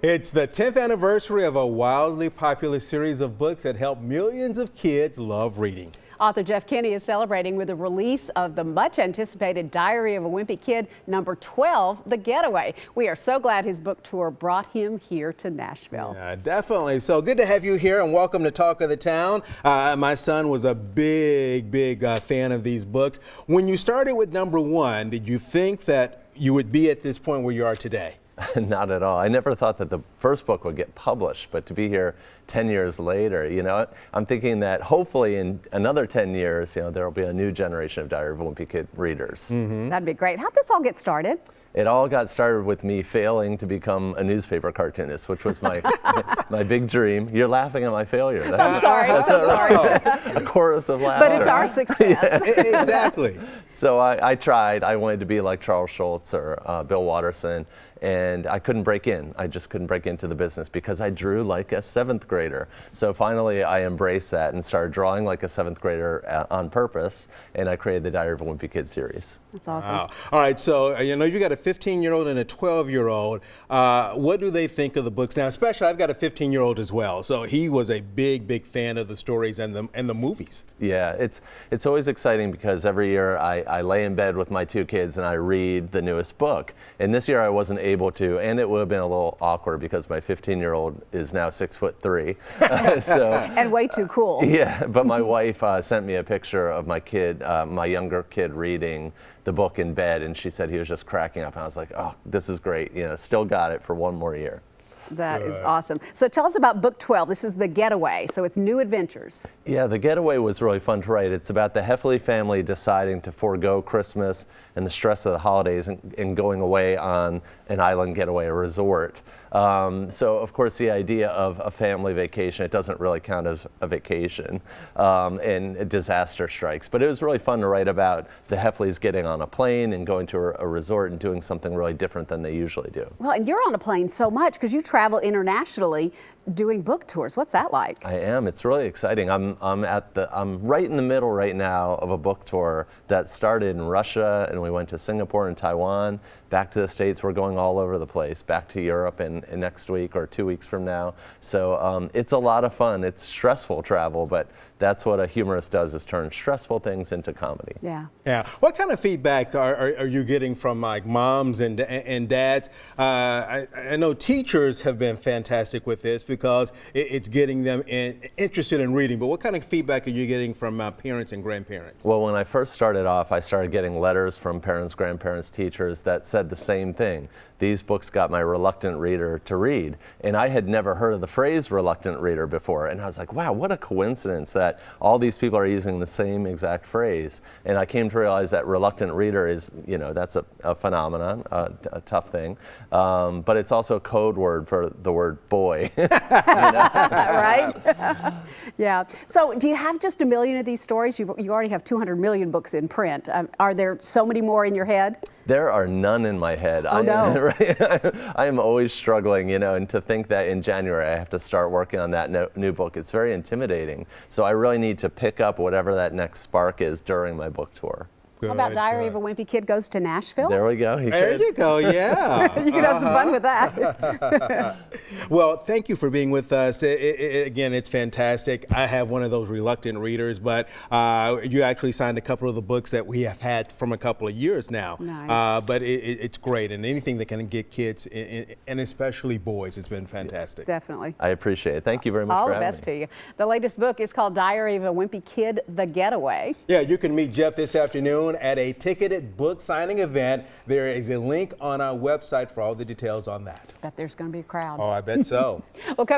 It's the 10th anniversary of a wildly popular series of books that help millions of kids love reading. Author Jeff Kinney is celebrating with the release of the much-anticipated Diary of a Wimpy Kid, number 12, The Getaway. We are so glad his book tour brought him here to Nashville. Yeah, definitely. So good to have you here, and welcome to Talk of the Town. My son was a big fan of these books. When you started with number 1, did you think that you would be at this point where you are today? Not at all. I never thought that the first book would get published, but to be here 10 years later, I'm thinking that hopefully in another 10 years, there will be a new generation of Diary of a Wimpy Kid readers. Mm-hmm. That'd be great. How'd this all get started? It all got started with me failing to become a newspaper cartoonist, which was my my big dream. You're laughing at my failure. I'm sorry. I'm so sorry. A chorus of laughter. But it's our success. Exactly. So I tried. I wanted to be like Charles Schulz or Bill Watterson, and I couldn't break in. I just couldn't break into the business because I drew like a 7th grader. So finally I embraced that and started drawing like a 7th grader on purpose, and I created the Diary of a Wimpy Kid series. That's awesome. Wow. All right, so you got a 15-year-old and a 12-year-old. What do they think of the books now? Especially, I've got a 15-year-old as well, so he was a big fan of the stories and the movies. Yeah, it's always exciting because every year I lay in bed with my 2 kids and I read the newest book. And this year I wasn't able to, and it would have been a little awkward because my 15-year-old is now 6'3". And way too cool. Yeah, but my wife sent me a picture of my kid, my younger kid, reading the book in bed, and she said he was just cracking up. And I was like, oh, this is great. Still got it for one more year. That is awesome. So tell us about book 12. This is The Getaway, so it's new adventures. Yeah, The Getaway was really fun to write. It's about the Heffley family deciding to forego Christmas and the stress of the holidays and going away on an island getaway, a resort. So of course the idea of a family vacation, it doesn't really count as a vacation, and a disaster strikes. But it was really fun to write about the Heffleys getting on a plane and going to a resort and doing something really different than they usually do. Well, and you're on a plane so much because you travel internationally doing book tours. What's that like? I am. It's really exciting. I'm right in the middle right now of a book tour that started in Russia, and we went to Singapore and Taiwan, back to the States. We're going all over the place, back to Europe in next week or 2 weeks from now. So it's a lot of fun. It's stressful travel, but that's what a humorist does, is turn stressful things into comedy. Yeah. Yeah. What kind of feedback are you getting from like moms and dads? I know teachers have been fantastic with this because it's getting them interested in reading, but what kind of feedback are you getting from parents and grandparents? Well, when I first started off, I started getting letters from parents, grandparents, teachers that said the same thing. These books got my reluctant reader to read. And I had never heard of the phrase reluctant reader before. And I was like, wow, what a coincidence that all these people are using the same exact phrase. And I came to realize that reluctant reader is, that's a phenomenon, a tough thing. But it's also a code word for the word boy. Right? Yeah. So do you have just a million of these stories? You already have 200 million books in print. Are there so many more in your head? There are none in my head. Oh, no. I am always struggling, and to think that in January I have to start working on that new book, it's very intimidating. So I really need to pick up whatever that next spark is during my book tour. How about Diary of a Wimpy Kid goes to Nashville? There we go. There you go, yeah. You can have some fun with that. Well, thank you for being with us. Again, it's fantastic. I have one of those reluctant readers, but you actually signed a couple of the books that we have had from a couple of years now. Nice. But it's great, and anything that can get kids, and especially boys, it's been fantastic. Definitely. I appreciate it. Thank you very much All for the having best me. to you. The latest book is called Diary of a Wimpy Kid, The Getaway. Yeah, you can meet Jeff this afternoon at a ticketed book signing event. There is a link on our website for all the details on that. Bet there's going to be a crowd. Oh, I bet so. Well,